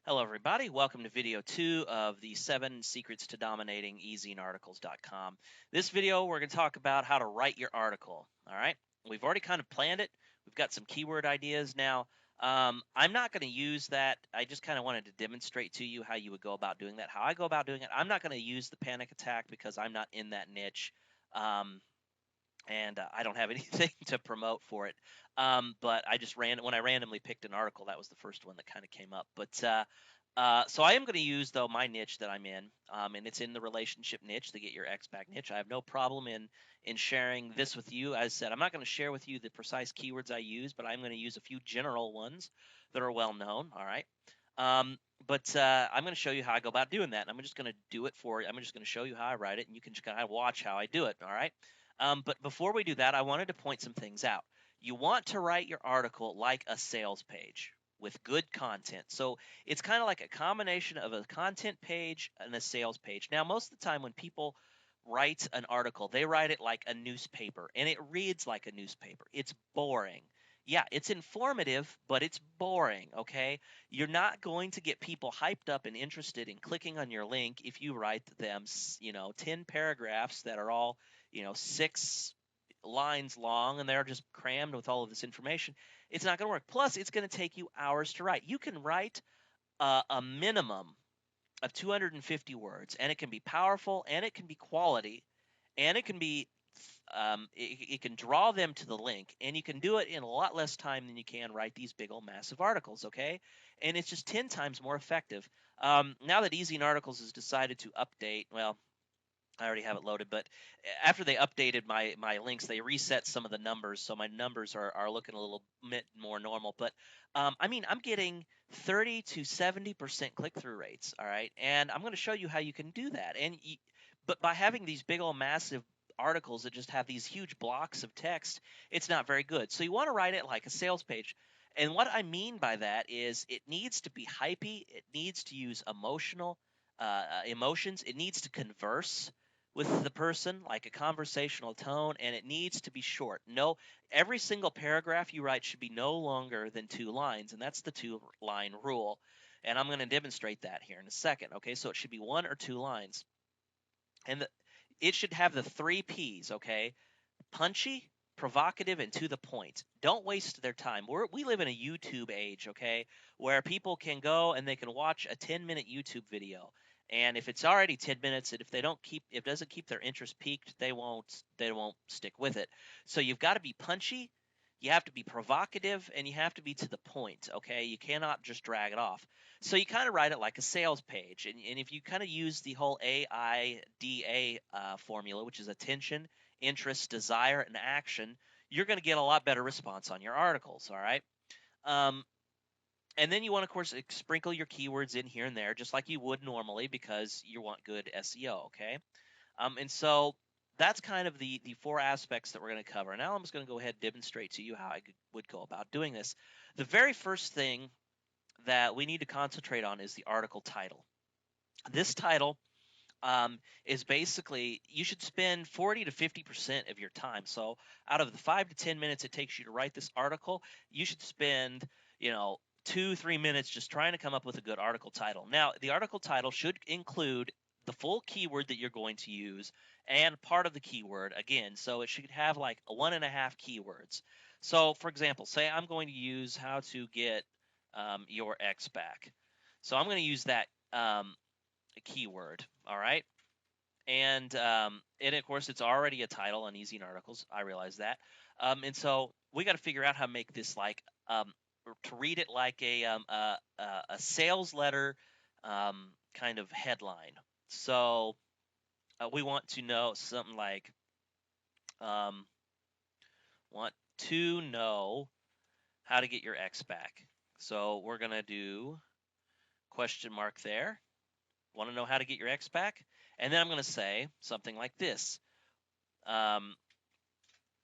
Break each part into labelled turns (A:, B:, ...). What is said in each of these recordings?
A: Hello, everybody. Welcome to video 2 of the 7 Secrets to Dominating EasyArticles.com. This video, we're going to talk about how to write your article. All right. We've already kind of planned it. We've got some keyword ideas now. I'm not going to use that. I just kind of wanted to demonstrate to you how you would go about doing that, how I go about doing it. I'm not going to use the panic attack because I'm not in that niche. And I don't have anything to promote for it. But I just when I randomly picked an article, that was the first one that kind of came up. But so I am going to use though my niche that I'm in, and it's in the relationship niche, the get your ex back niche. I have no problem in sharing this with you. As I said, I'm not going to share with you the precise keywords I use, but I'm going to use a few general ones that are well known. All right. But I'm going to show you how I go about doing that. And I'm just going to do it for you. I'm just going to show you how I write it, and you can just kind of watch how I do it. All right. But before we do that, I wanted to point some things out. You want to write your article like a sales page with good content. So it's kind of like a combination of a content page and a sales page. Now, most of the time when people write an article, they write it like a newspaper, and it reads like a newspaper. It's boring. Yeah, it's informative, but it's boring, okay? You're not going to get people hyped up and interested in clicking on your link if you write them, 10 paragraphs that are all 6 lines long and they're just crammed with all of this information. It's not going to work. Plus, it's going to take you hours to write. You can write a minimum of 250 words, and it can be powerful, and it can be quality, and it can be it can draw them to the link, and you can do it in a lot less time than you can write these big old massive articles, okay? And it's just 10 times more effective. Now that Easy Articles has decided to update, well, I already have it loaded, but after they updated my links, they reset some of the numbers, so my numbers are looking a little bit more normal. But I mean, I'm getting 30 to 70% click-through rates, all right, and I'm going to show you how you can do that. But by having these big old massive articles that just have these huge blocks of text, it's not very good. So you want to write it like a sales page. And what I mean by that is it needs to be hypey. It needs to use emotions. It needs to converse with the person like a conversational tone, and it needs to be short. No, every single paragraph you write should be no longer than 2 lines, and that's the 2-line rule. And I'm going to demonstrate that here in a second. Okay, so it should be 1 or 2 lines, and it should have the 3 P's. Okay, punchy, provocative, and to the point. Don't waste their time. We live in a YouTube age, okay, where people can go and they can watch a 10-minute YouTube video. And if it's already 10 minutes, and if it doesn't keep their interest piqued, they won't stick with it. So you've got to be punchy, you have to be provocative, and you have to be to the point, okay? You cannot just drag it off. So you kind of write it like a sales page. And if you kind of use the whole AIDA formula, which is attention, interest, desire, and action, you're going to get a lot better response on your articles, all right? And then you want to, of course, sprinkle your keywords in here and there, just like you would normally, because you want good SEO, okay? And so that's kind of the 4 aspects that we're going to cover. Now I'm just going to go ahead and demonstrate to you how I would go about doing this. The very first thing that we need to concentrate on is the article title. This title is basically, you should spend 40 to 50% of your time. So out of the 5 to 10 minutes it takes you to write this article, you should spend 2-3 minutes just trying to come up with a good article title. Now, the article title should include the full keyword that you're going to use and part of the keyword again. So it should have like 1.5 keywords. So for example, say I'm going to use how to get your ex back. So I'm going to use that keyword, all right? And of course, it's already a title on Easy Articles. I realize that. And so we got to figure out how to make this like to read it like a sales letter kind of headline. So we want to know something like want to know how to get your ex back. So we're gonna do question mark there. Want to know how to get your ex back? And then I'm going to say something like this.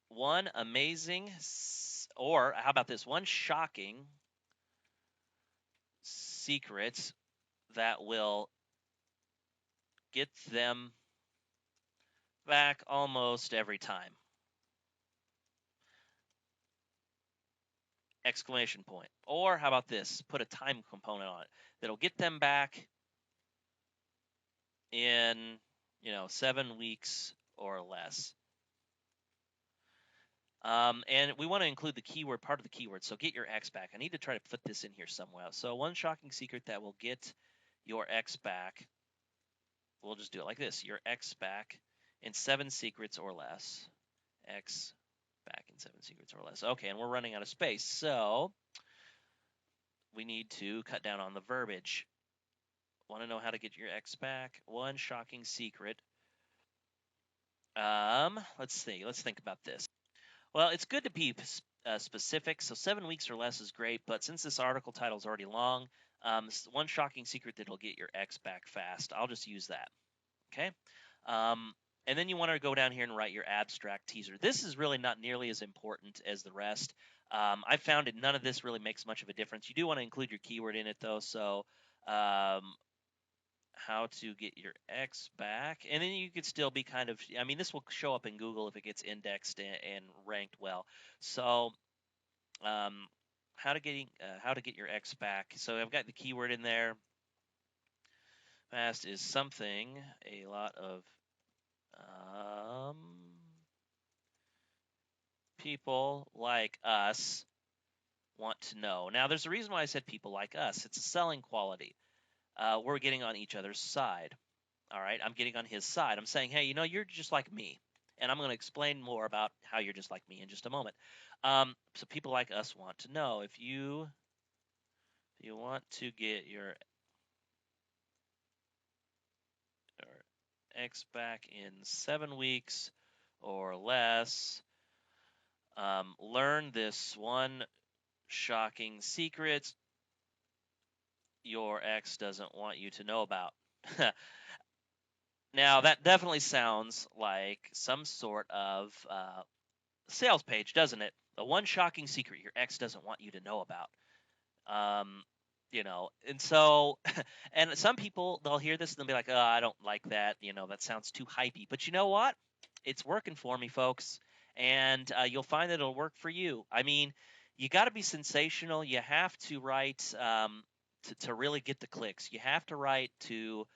A: One amazing, or how about this? One shocking secret that will get them back almost every time. exclamation point. Or how about this? Put a time component on it that'll get them back in, 7 weeks or less. And we want to include the keyword, part of the keyword. So get your X back. I need to try to put this in here somewhere. So one shocking secret that will get your X back. We'll just do it like this. Your X back in 7 secrets or less. X back in 7 secrets or less. Okay, and we're running out of space. So we need to cut down on the verbiage. Want to know how to get your X back? One shocking secret. Let's see. Let's think about this. Well, it's good to be specific. So 7 weeks or less is great, but since this article title is already long, one shocking secret that'll get your X back fast. I'll just use that. Okay. And then you want to go down here and write your abstract teaser. This is really not nearly as important as the rest. I found that none of this really makes much of a difference. You do want to include your keyword in it, though. So how to get your X back. And then you could still be kind of, I mean, this will show up in Google if it gets indexed and ranked well. So how to get your X back. So I've got the keyword in there. Fast is something a lot of people like us want to know. Now, there's a reason why I said people like us. It's a selling quality. We're getting on each other's side. All right, I'm getting on his side. I'm saying, hey, you're just like me. And I'm going to explain more about how you're just like me in just a moment. So people like us want to know. If you want to get your X back in 7 weeks or less, learn this one shocking secret your ex doesn't want you to know about. Now, that definitely sounds like some sort of sales page, doesn't it? The one shocking secret your ex doesn't want you to know about. And so, and some people, they'll hear this and they'll be like, oh, I don't like that. That sounds too hypey. But you know what? It's working for me, folks. And you'll find that it'll work for you. I mean, you got to be sensational. You have to write to really get the clicks. You have to write to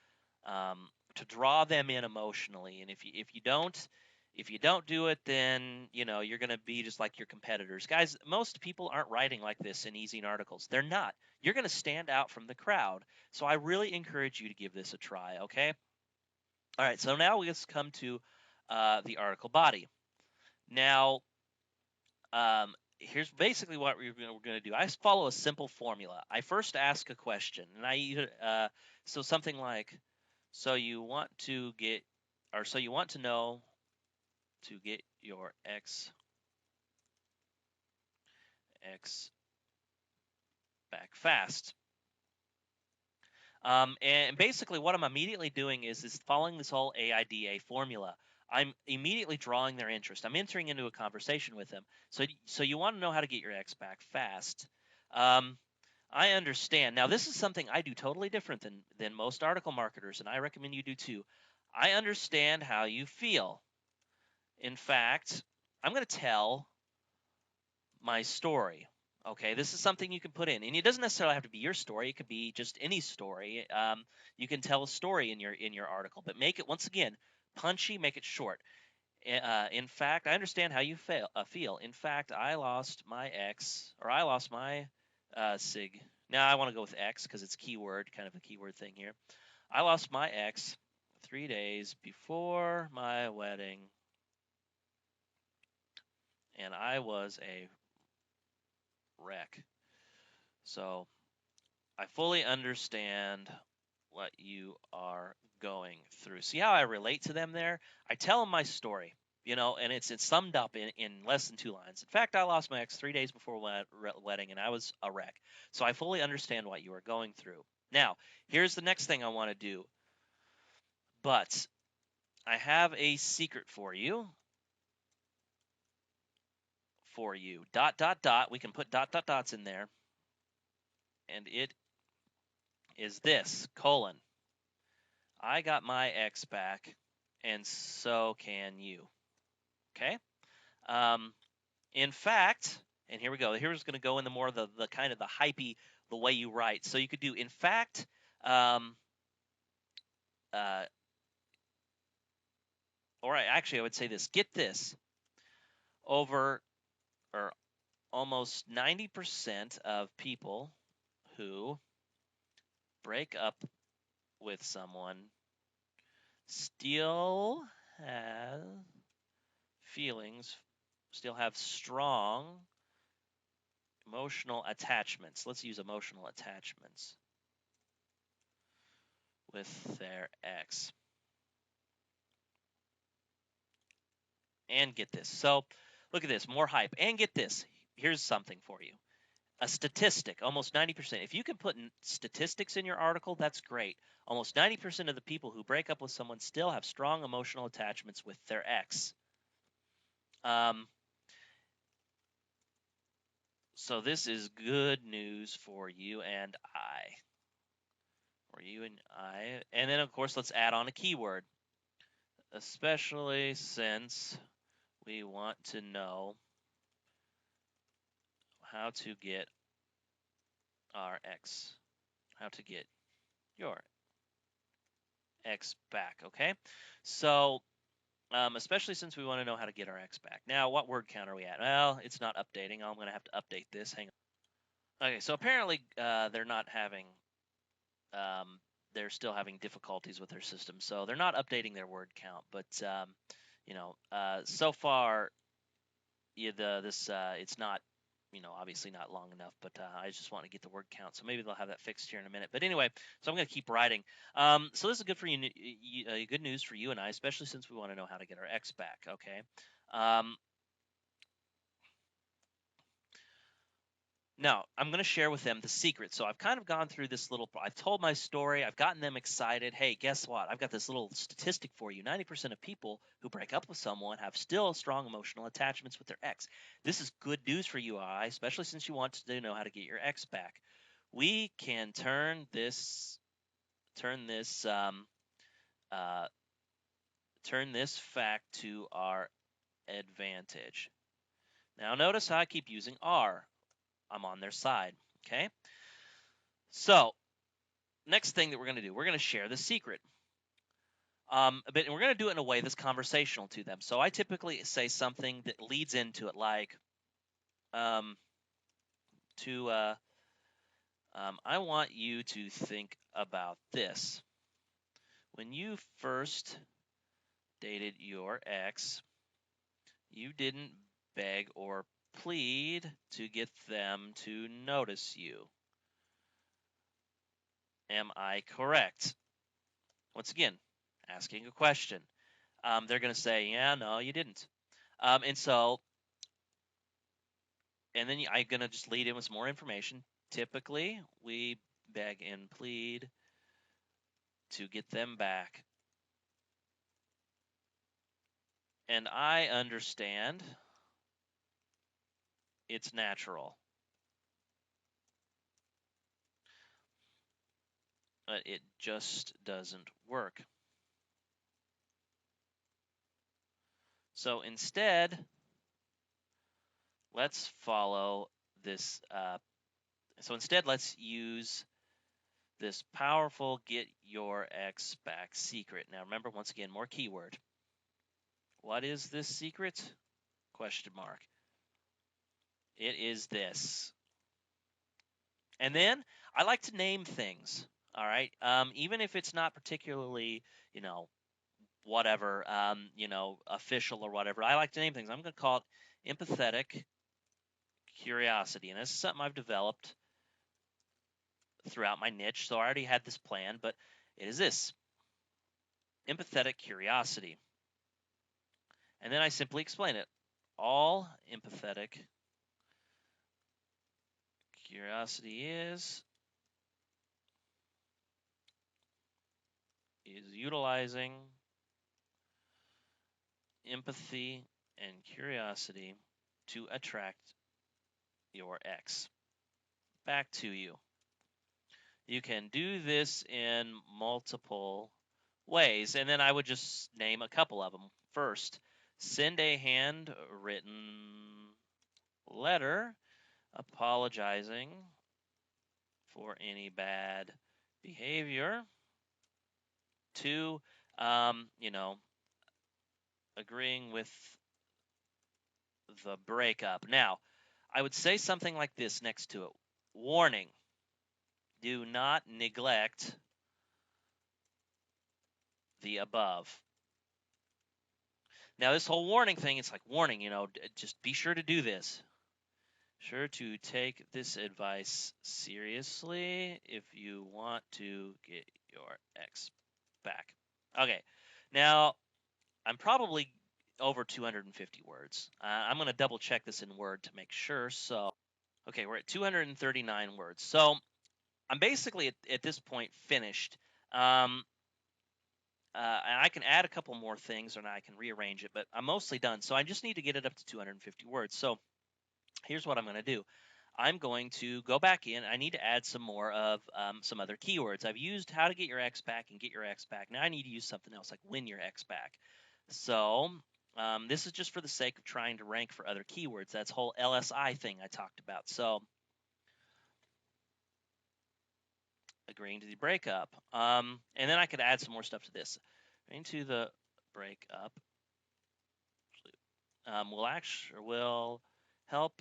A: draw them in emotionally. And if you don't do it, then you're going to be just like your competitors. Guys, most people aren't writing like this in ezine articles. They're not. You're going to stand out from the crowd. So I really encourage you to give this a try, okay? All right, so now let's come to the article body. Now, here's basically what we're going to do. I follow a simple formula. I first ask a question, and so something like, so you want to know to get your X back fast. And basically what I'm immediately doing is following this whole AIDA formula. I'm immediately drawing their interest. I'm entering into a conversation with them. So you want to know how to get your X back fast. I understand. Now, this is something I do totally different than most article marketers, and I recommend you do too. I understand how you feel. In fact, I'm going to tell my story. Okay, this is something you can put in, and it doesn't necessarily have to be your story. It could be just any story. You can tell a story in your article, but make it, once again, punchy. Make it short. In fact, I understand how you feel. In fact, I lost my ex, or I lost my sig. Now I want to go with X because it's keyword, kind of a keyword thing here. I lost my ex 3 days before my wedding, and I was a wreck. So I fully understand what you are going through. See how I relate to them there? I tell them my story, and it's summed up in less than 2 lines. In fact, I lost my ex 3 days before wedding, and I was a wreck. So I fully understand what you are going through. Now, here's the next thing I want to do. But I have a secret for you. Dot, dot, dot. We can put dot, dot, dots in there. And it is this, : I got my ex back, and so can you. Okay? In fact, And here we go. Here's going to go into more of the kind of the hypey, the way you write. So you could do, in fact, or actually I would say this, get this, over or almost 90% of people who break up with someone still have feelings, still have strong emotional attachments. Let's use emotional attachments with their ex. And get this. So look at this, more hype. And get this. Here's something for you. A statistic, almost 90%. If you can put statistics in your article, that's great. Almost 90% of the people who break up with someone still have strong emotional attachments with their ex. So this is good news for you and I. For you and I. And then, of course, let's add on a keyword. Especially since we want to know how to get our ex, how to get your ex back, okay? So, especially since we want to know how to get our ex back. Now, what word count are we at? Well, it's not updating. I'm going to have to update this. Hang on. Okay, so apparently they're not having, they're still having difficulties with their system. So they're not updating their word count. But, so far, it's not, obviously not long enough, but I just want to get the word count. So maybe they'll have that fixed here in a minute. But anyway, so I'm going to keep writing. So this is good for you, good news for you and I, especially since we want to know how to get our ex back. Okay. Now, I'm going to share with them the secret. So I've kind of gone through this I've told my story. I've gotten them excited. Hey, guess what? I've got this little statistic for you. 90% of people who break up with someone have still strong emotional attachments with their ex. This is good news for you, especially since you want to know how to get your ex back. We can turn this fact to our advantage. Now, notice how I keep using our. I'm on their side, okay? So, next thing that we're going to do, we're going to share the secret. But we're going to do it in a way that's conversational to them. So I typically say something that leads into it, like, I want you to think about this. When you first dated your ex, you didn't beg or plead to get them to notice you. Am I correct? Once again, asking a question. They're going to say, yeah, no, you didn't. And then I'm going to just lead in with some more information. Typically, we beg and plead to get them back. And I understand it's natural. But it just doesn't work. So instead, let's follow this. Let's use this powerful get your ex back secret. Now remember, once again, more keyword. What is this secret? Question mark. It is this. And then I like to name things. All right. Even if it's not particularly, whatever, official or whatever, I like to name things. I'm going to call it empathetic curiosity. And this is something I've developed throughout my niche. So I already had this plan, but it is this empathetic curiosity. And then I simply explain it. All empathetic curiosity is utilizing empathy and curiosity to attract your ex back to you. You can do this in multiple ways, and then I would just name a couple of them. First, send a handwritten letter apologizing for any bad behavior to, agreeing with the breakup. Now, I would say something like this next to it. Warning, do not neglect the above. Now, this whole warning thing, it's like warning, just be sure to do this. Sure to take this advice seriously if you want to get your ex back. Okay, now I'm probably over 250 words. I'm going to double check this in Word to make sure. So, okay, we're at 239 words. So I'm basically at this point finished. And I can add a couple more things and I can rearrange it, but I'm mostly done. So I just need to get it up to 250 words. So here's what I'm going to do. I'm going to go back in. I need to add some more of some other keywords. I've used how to get your ex back and get your ex back. Now I need to use something else like win your ex back. So this is just for the sake of trying to rank for other keywords. That's whole LSI thing I talked about. So agreeing to the breakup. And then I could add some more stuff to this. Into the breakup will help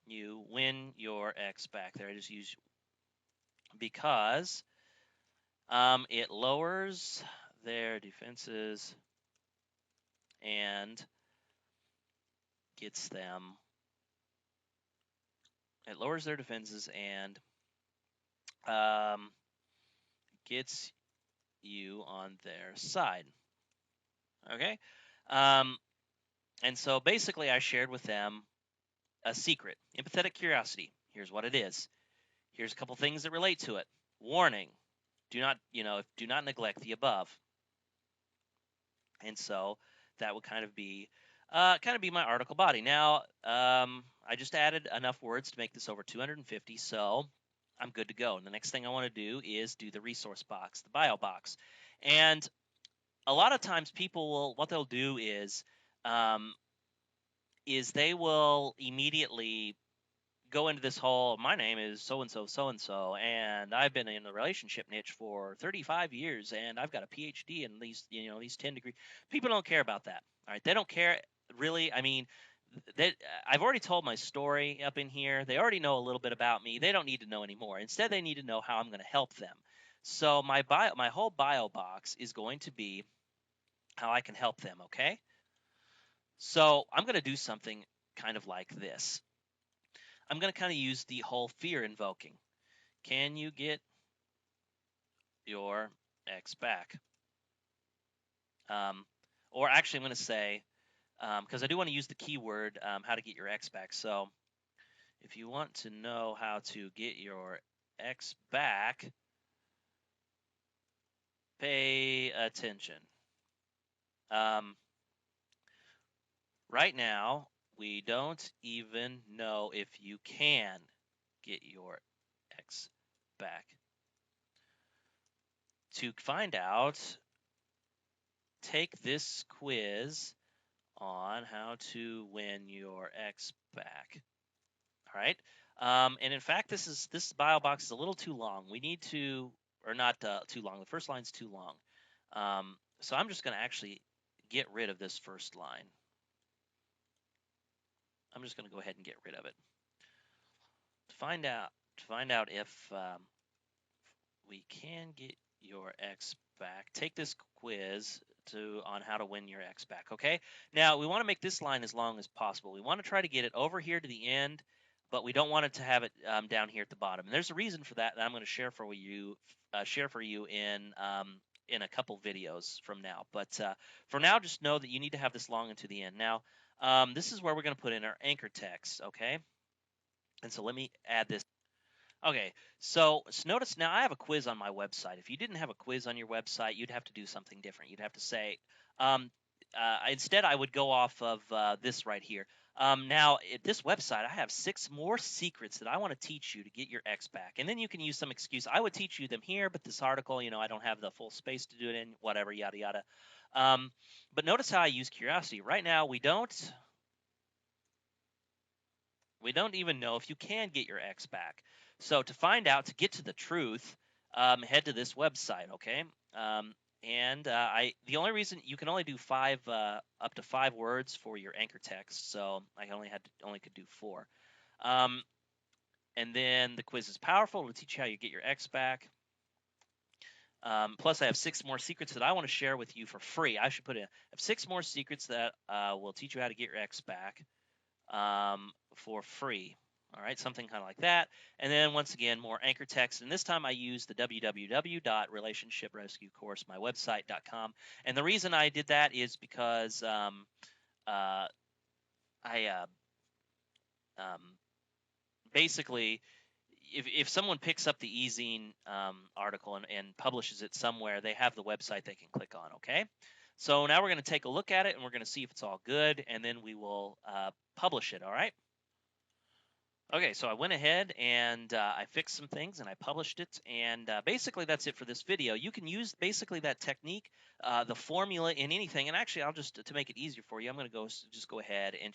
A: you win your ex back. There I just use because it lowers their defenses and gets them. It lowers their defenses and gets you on their side. Okay, and so basically, I shared with them a secret, empathetic curiosity. Here's what it is. Here's a couple things that relate to it. Warning: do not neglect the above. And so that would kind of be my article body. Now, I just added enough words to make this over 250, so I'm good to go. And the next thing I want to do is do the resource box, the bio box. And a lot of times what they'll do is they will immediately go into this whole, my name is so-and-so, and I've been in the relationship niche for 35 years, and I've got a PhD in these 10 degrees. People don't care about that. All right. They don't care really. I mean, I've already told my story up in here. They already know a little bit about me. They don't need to know anymore. Instead, they need to know how I'm going to help them. So my whole bio box is going to be how I can help them. Okay. So I'm going to do something kind of like this. I'm going to kind of use the whole fear invoking. Can you get your ex back? Or actually, I'm going to say, because I do want to use the keyword, how to get your ex back. So if you want to know how to get your ex back, pay attention. Right now, we don't even know if you can get your ex back. To find out, take this quiz on how to win your ex back. All right. And in fact, this bio box is a little too long. We need to, or not too long. The first line's too long. So I'm just going to actually get rid of this first line. I'm just going to go ahead and get rid of it. To find out if we can get your ex back, take this quiz on how to win your ex back. Okay. Now we want to make this line as long as possible. We want to try to get it over here to the end, but we don't want it to have it down here at the bottom. And there's a reason for that I'm going to share for you in a couple videos from now. But for now, just know that you need to have this long into the end. Now, this is where we're going to put in our anchor text. Okay. And so let me add this. Okay, so notice now I have a quiz on my website. If you didn't have a quiz on your website, you'd have to do something different. You'd have to say, instead I would go off of this right here. Now, at this website, I have 6 more secrets that I want to teach you to get your ex back. And then you can use some excuse. I would teach you them here, but this article, I don't have the full space to do it in, whatever, yada, yada. But notice how I use curiosity. Right now, we don't We don't even know if you can get your X back. So to find out, to get to the truth, head to this website, okay? The only reason you can only do up to 5 words for your anchor text, so I only could do 4. And then the quiz is powerful. It'll teach you how you get your X back. Plus, I have 6 more secrets that I want to share with you for free. I should put in. I have 6 more secrets that will teach you how to get your X back for free. All right, something kind of like that. And then once again, more anchor text. And this time I use the www.relationshiprescuecourse, my website.com. And the reason I did that is because basically, if someone picks up the ezine article and publishes it somewhere, they have the website they can click on, okay? So now we're going to take a look at it, and we're going to see if it's all good, and then we will publish it, all right? Okay, so I went ahead and I fixed some things and I published it, and basically that's it for this video. You can use basically that technique, the formula in anything, and actually I'll just, to make it easier for you, I'm going to just go ahead and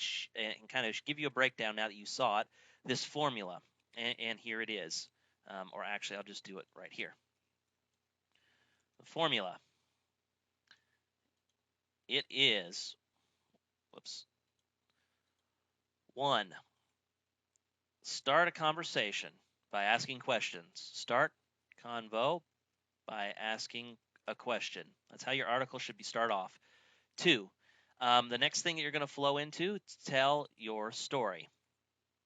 A: kind of give you a breakdown now that you saw it, this formula, and here it is, or actually I'll just do it right here. The formula, it is, 1, start a conversation by asking questions. Start convo by asking a question. That's how your article should start off. 2, the next thing that you're going to flow into, tell your story.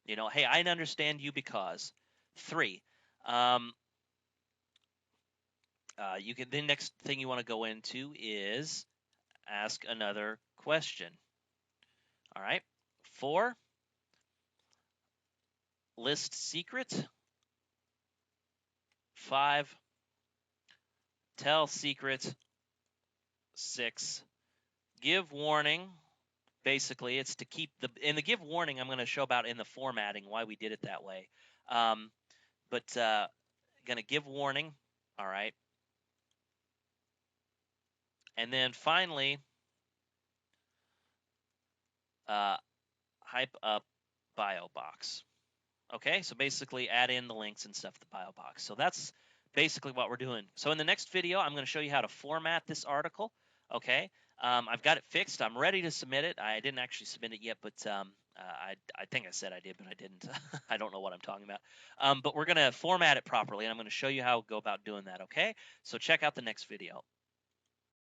A: You know, hey, I understand you because. 3, the next thing you want to go into is ask another question. All right. 4, list secret. 5, tell secret. 6, give warning. Basically, it's to keep the give warning I'm going to show about in the formatting why we did it that way. But going to give warning. All right. And then finally, hype up bio box. Okay, so basically add in the links and stuff to the bio box. So that's basically what we're doing. So in the next video, I'm going to show you how to format this article. Okay, I've got it fixed. I'm ready to submit it. I didn't actually submit it yet, but I think I said I did, but I didn't. I don't know what I'm talking about. But we're going to format it properly, and I'm going to show you how to go about doing that. Okay, so check out the next video.